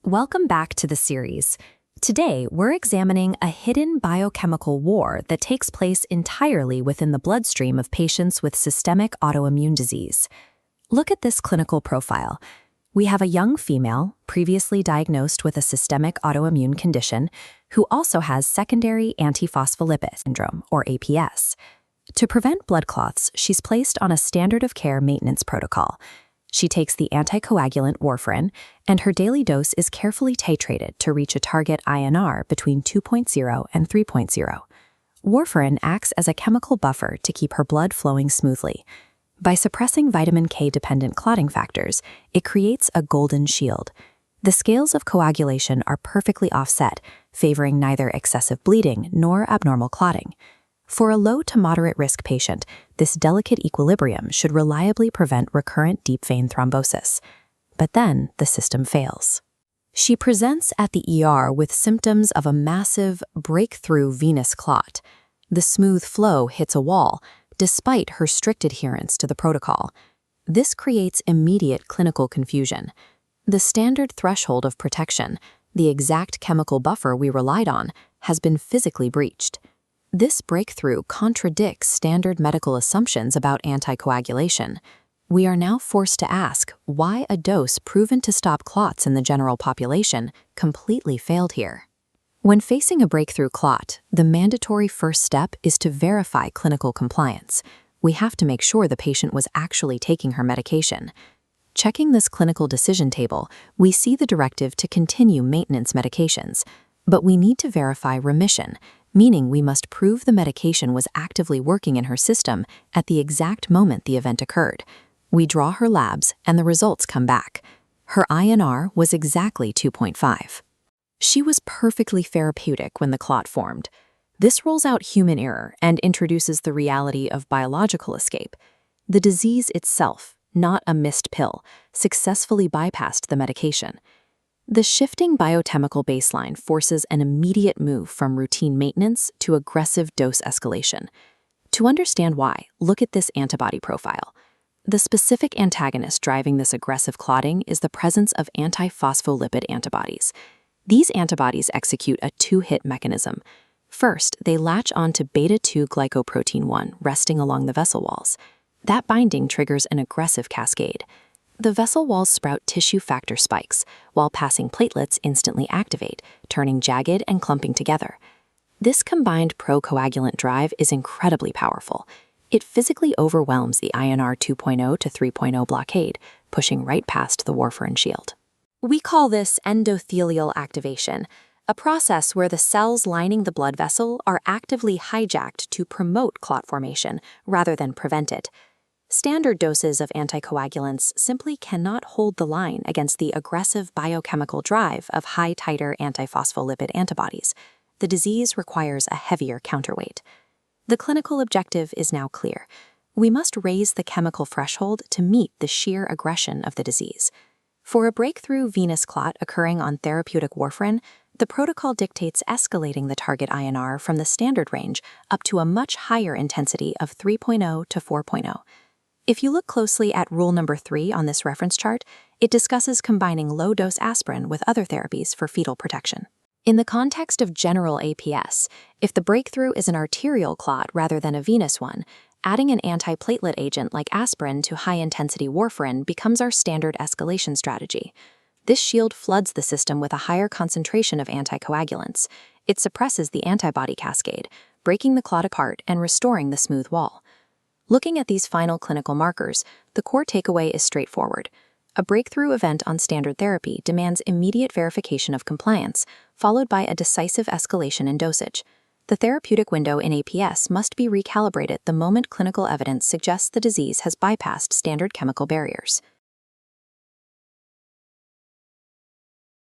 Welcome back to the series. Today, we're examining a hidden biochemical war that takes place entirely within the bloodstream of patients with systemic autoimmune disease. Look at this clinical profile. We have a young female, previously diagnosed with a systemic autoimmune condition, who also has secondary AntiPhospholipid Syndrome, or APS. To prevent blood clots, she's placed on a standard of care maintenance protocol. She takes the anticoagulant warfarin, and her daily dose is carefully titrated to reach a target INR between 2.0 and 3.0. Warfarin acts as a chemical buffer to keep her blood flowing smoothly. By suppressing vitamin K-dependent clotting factors, it creates a golden shield. The scales of coagulation are perfectly offset, favoring neither excessive bleeding nor abnormal clotting. For a low to moderate risk patient, this delicate equilibrium should reliably prevent recurrent deep vein thrombosis. But then the system fails. She presents at the ER with symptoms of a massive breakthrough venous clot. The smooth flow hits a wall, despite her strict adherence to the protocol. This creates immediate clinical confusion. The standard threshold of protection, the exact chemical buffer we relied on, has been physically breached. This breakthrough contradicts standard medical assumptions about anticoagulation. We are now forced to ask why a dose proven to stop clots in the general population completely failed here. When facing a breakthrough clot, the mandatory first step is to verify clinical compliance. We have to make sure the patient was actually taking her medication. Checking this clinical decision table, we see the directive to continue maintenance medications. But we need to verify remission, meaning we must prove the medication was actively working in her system at the exact moment the event occurred. We draw her labs, and the results come back. Her INR was exactly 2.5. She was perfectly therapeutic when the clot formed. This rules out human error and introduces the reality of biological escape. The disease itself, not a missed pill, successfully bypassed the medication. The shifting biochemical baseline forces an immediate move from routine maintenance to aggressive dose escalation. To understand why, look at this antibody profile. The specific antagonist driving this aggressive clotting is the presence of antiphospholipid antibodies. These antibodies execute a two-hit mechanism. First, they latch onto beta-2 glycoprotein 1 resting along the vessel walls. That binding triggers an aggressive cascade. The vessel walls sprout tissue factor spikes, while passing platelets instantly activate, turning jagged and clumping together. This combined procoagulant drive is incredibly powerful. It physically overwhelms the INR 2.0 to 3.0 blockade, pushing right past the warfarin shield. We call this endothelial activation, a process where the cells lining the blood vessel are actively hijacked to promote clot formation rather than prevent it. Standard doses of anticoagulants simply cannot hold the line against the aggressive biochemical drive of high-titer antiphospholipid antibodies. The disease requires a heavier counterweight. The clinical objective is now clear. We must raise the chemical threshold to meet the sheer aggression of the disease. For a breakthrough venous clot occurring on therapeutic warfarin, the protocol dictates escalating the target INR from the standard range up to a much higher intensity of 3.0 to 4.0. If you look closely at rule number 3 on this reference chart, it discusses combining low-dose aspirin with other therapies for fetal protection. In the context of general APS, if the breakthrough is an arterial clot rather than a venous one, adding an antiplatelet agent like aspirin to high-intensity warfarin becomes our standard escalation strategy. This shield floods the system with a higher concentration of anticoagulants. It suppresses the antibody cascade, breaking the clot apart and restoring the smooth wall. Looking at these final clinical markers, the core takeaway is straightforward. A breakthrough event on standard therapy demands immediate verification of compliance, followed by a decisive escalation in dosage. The therapeutic window in APS must be recalibrated the moment clinical evidence suggests the disease has bypassed standard chemical barriers.